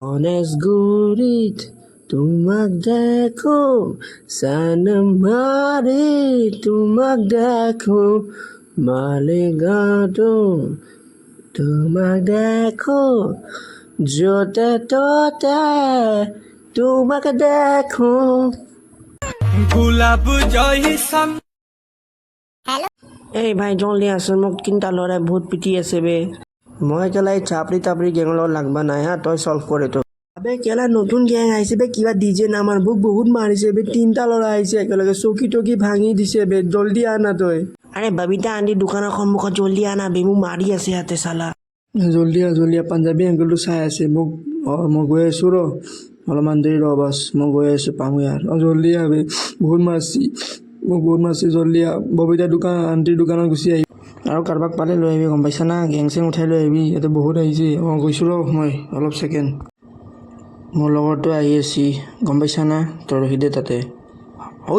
গণেশগুৰিত তোমাক দেখো চানমাৰি তোমাক দেখো মালিগাঁৱতো তোমাক দেখো য'তে ত'তে তোমাক দেখো গোলাপ জয়সম এই ভাই জলদি আছোন মোক তিনিটা ল'ৰাই বহুত পিটি আছে বে মই কেলা এই চাপৰি তাপৰি গেঙৰ লগত লাগবা নাই হা তই চল্ভ কৰ এইটো আবে কেলা নতুন গেং আহিছে বে কিবা ডিজে নামাৰ মোক বহুত মাৰিছে বে তিনিটা ল'ৰা আহিছে একেলগে চকী টকী ভাঙি দিছে বে জলদি আনা তই আৰে ববিতা আন্টি দোকানৰ সন্মুখত জলদি আনা বে মোক মাৰি আছে ইয়াতে চালা জলদি পাঞ্জাবী আংকলটো চাই আছে মোক মই গৈ আছোঁ ৰ অলপমান দেৰি ৰ বাছ মই গৈ আছোঁ পামগৈ আৰু জলদি আবে বহুত মাৰছি মোক বহুত মাৰছি জলদি ববিতা দোকান আন্টিৰ দোকানত গুচি আহি আৰু কাৰোবাক পালে লৈ আহিবি গম পাইছা না গেং চেং উঠাই লৈ আহিবি ইয়াতে বহুত আহিছে গৈছোঁ ৰ মই অলপ ছেকেণ্ড মোৰ লগৰটো আহি আছে গম পাইছা না তই ৰখি দে তাতে ঐ